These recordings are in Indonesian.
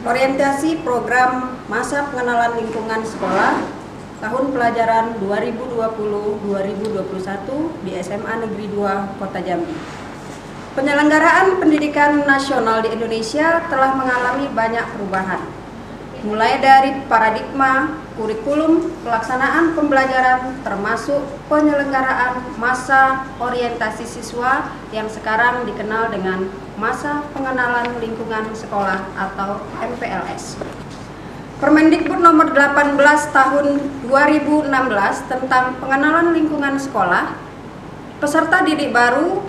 Orientasi program masa pengenalan lingkungan sekolah tahun pelajaran 2020-2021 di SMA Negeri 2 Kota Jambi. Penyelenggaraan pendidikan nasional di Indonesia telah mengalami banyak perubahan, mulai dari paradigma, kurikulum, pelaksanaan pembelajaran, termasuk penyelenggaraan masa orientasi siswa yang sekarang dikenal dengan masa pengenalan lingkungan sekolah atau MPLS. Permendikbud nomor 18 tahun 2016 tentang pengenalan lingkungan sekolah, peserta didik baru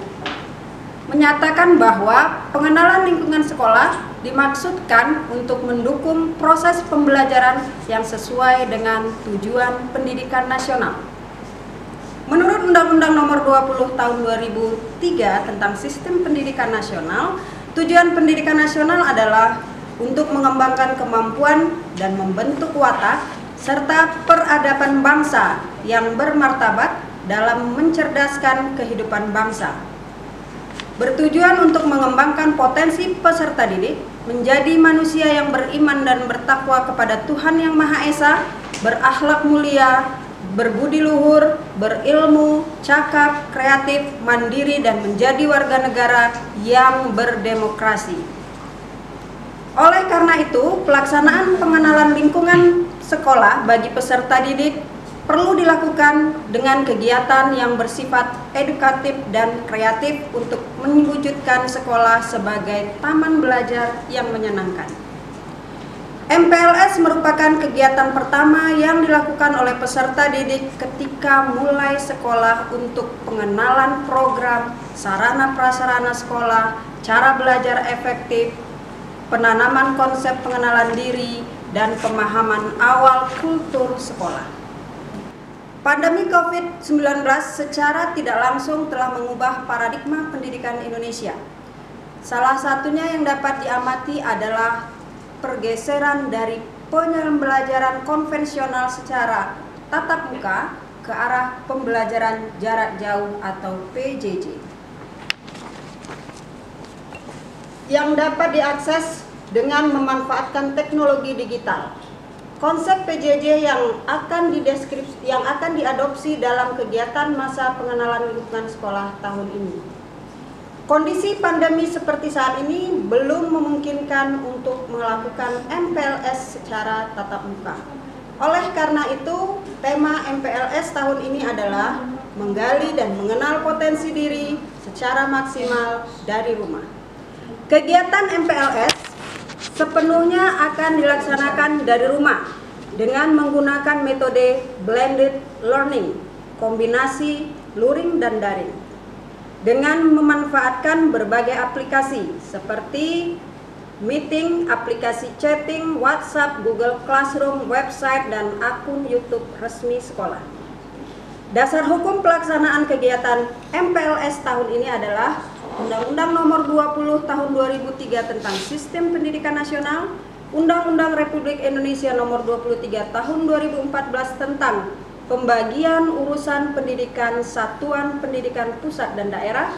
menyatakan bahwa pengenalan lingkungan sekolah dimaksudkan untuk mendukung proses pembelajaran yang sesuai dengan tujuan pendidikan nasional. Menurut Undang-Undang Nomor 20 Tahun 2003 tentang Sistem Pendidikan Nasional, tujuan pendidikan nasional adalah untuk mengembangkan kemampuan dan membentuk watak serta peradaban bangsa yang bermartabat dalam mencerdaskan kehidupan bangsa. Bertujuan untuk mengembangkan potensi peserta didik menjadi manusia yang beriman dan bertakwa kepada Tuhan Yang Maha Esa, berakhlak mulia, berbudi luhur, berilmu, cakap, kreatif, mandiri, dan menjadi warga negara yang berdemokrasi. Oleh karena itu, pelaksanaan pengenalan lingkungan sekolah bagi peserta didik perlu dilakukan dengan kegiatan yang bersifat edukatif dan kreatif untuk mewujudkan sekolah sebagai taman belajar yang menyenangkan. MPLS merupakan kegiatan pertama yang dilakukan oleh peserta didik ketika mulai sekolah untuk pengenalan program, sarana prasarana sekolah, cara belajar efektif, penanaman konsep pengenalan diri, dan pemahaman awal kultur sekolah. Pandemi COVID-19 secara tidak langsung telah mengubah paradigma pendidikan Indonesia. Salah satunya yang dapat diamati adalah pergeseran dari pembelajaran konvensional secara tatap muka ke arah pembelajaran jarak jauh atau PJJ, yang dapat diakses dengan memanfaatkan teknologi digital. Konsep PJJ yang akan diadopsi dalam kegiatan masa pengenalan lingkungan sekolah tahun ini. Kondisi pandemi seperti saat ini belum memungkinkan untuk melakukan MPLS secara tatap muka. Oleh karena itu, tema MPLS tahun ini adalah menggali dan mengenal potensi diri secara maksimal dari rumah. Kegiatan MPLS sepenuhnya akan dilaksanakan dari rumah dengan menggunakan metode blended learning, kombinasi luring dan daring, dengan memanfaatkan berbagai aplikasi seperti meeting, aplikasi chatting, WhatsApp, Google Classroom, website, dan akun YouTube resmi sekolah. Dasar hukum pelaksanaan kegiatan MPLS tahun ini adalah Undang-Undang Nomor 20 Tahun 2003 tentang Sistem Pendidikan Nasional, Undang-Undang Republik Indonesia Nomor 23 Tahun 2014 tentang Pembagian Urusan Pendidikan Satuan Pendidikan Pusat dan Daerah,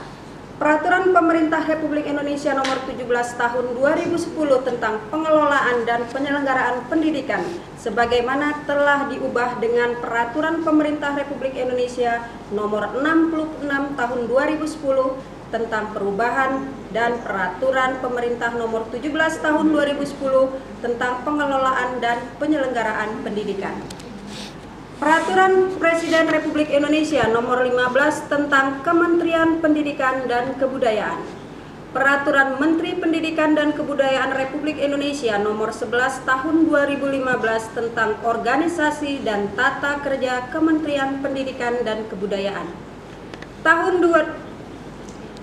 Peraturan Pemerintah Republik Indonesia Nomor 17 Tahun 2010 tentang Pengelolaan dan Penyelenggaraan Pendidikan, sebagaimana telah diubah dengan Peraturan Pemerintah Republik Indonesia Nomor 66 Tahun 2010 tentang perubahan dan Peraturan Pemerintah Nomor 17 Tahun 2010 tentang Pengelolaan dan Penyelenggaraan Pendidikan. Peraturan Presiden Republik Indonesia Nomor 15 tentang Kementerian Pendidikan dan Kebudayaan. Peraturan Menteri Pendidikan dan Kebudayaan Republik Indonesia Nomor 11 Tahun 2015 tentang Organisasi dan Tata Kerja Kementerian Pendidikan dan Kebudayaan.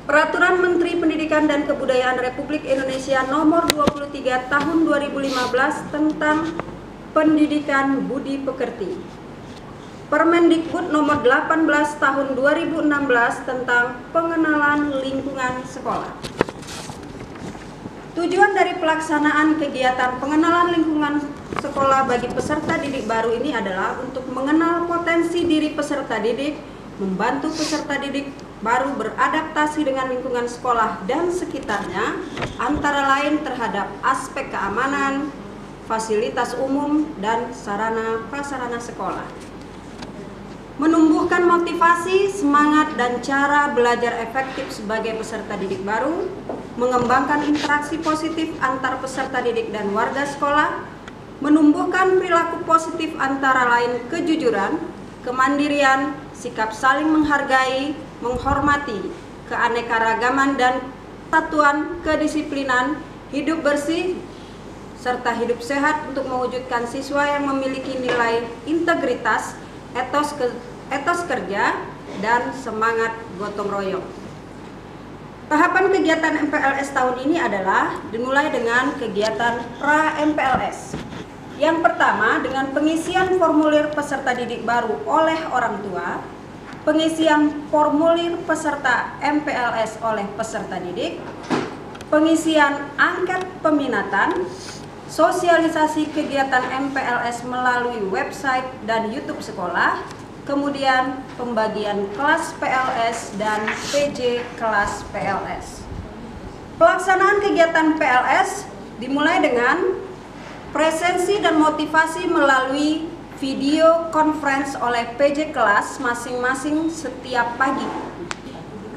Peraturan Menteri Pendidikan dan Kebudayaan Republik Indonesia Nomor 23 Tahun 2015 tentang Pendidikan Budi Pekerti. Permendikbud Nomor 18 Tahun 2016 tentang Pengenalan Lingkungan Sekolah. Tujuan dari pelaksanaan kegiatan pengenalan lingkungan sekolah bagi peserta didik baru ini adalah untuk mengenal potensi diri peserta didik, membantu peserta didik baru beradaptasi dengan lingkungan sekolah dan sekitarnya, antara antara lain terhadap aspek keamanan, fasilitas umum, dan sarana prasarana sekolah. Menumbuhkan motivasi, semangat, dan cara belajar efektif sebagai peserta didik baru, mengembangkan interaksi positif antar peserta didik dan warga sekolah, menumbuhkan perilaku positif antara lain kejujuran, kemandirian, sikap saling menghargai, menghormati, keanekaragaman dan kesatuan, kedisiplinan, hidup bersih, serta hidup sehat untuk mewujudkan siswa yang memiliki nilai integritas, etos kerja, dan semangat gotong royong. Tahapan kegiatan MPLS tahun ini adalah dimulai dengan kegiatan pra-MPLS. Yang pertama dengan pengisian formulir peserta didik baru oleh orang tua, pengisian formulir peserta MPLS oleh peserta didik, pengisian angket peminatan, sosialisasi kegiatan MPLS melalui website dan YouTube sekolah, kemudian pembagian kelas PLS dan PJ kelas PLS. Pelaksanaan kegiatan PLS dimulai dengan presensi dan motivasi melalui video conference oleh PJ kelas masing-masing setiap pagi.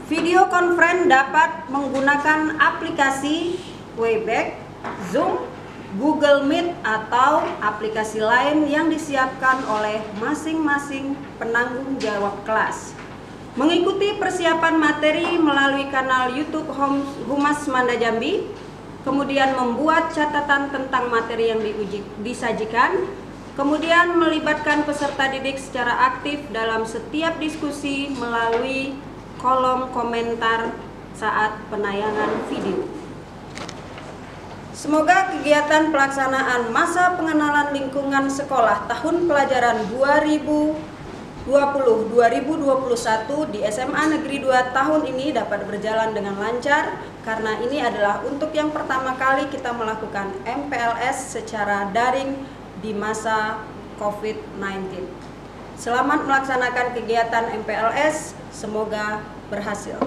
Video conference dapat menggunakan aplikasi Webex, Zoom, Google Meet, atau aplikasi lain yang disiapkan oleh masing-masing penanggung jawab kelas. Mengikuti persiapan materi melalui kanal YouTube Humas Manda Jambi, kemudian membuat catatan tentang materi yang disajikan, kemudian melibatkan peserta didik secara aktif dalam setiap diskusi melalui kolom komentar saat penayangan video. Semoga kegiatan pelaksanaan masa pengenalan lingkungan sekolah tahun pelajaran 2020-2021 di SMA Negeri 2 tahun ini dapat berjalan dengan lancar, karena ini adalah untuk yang pertama kali kita melakukan MPLS secara daring di masa COVID-19. Selamat melaksanakan kegiatan MPLS, semoga berhasil.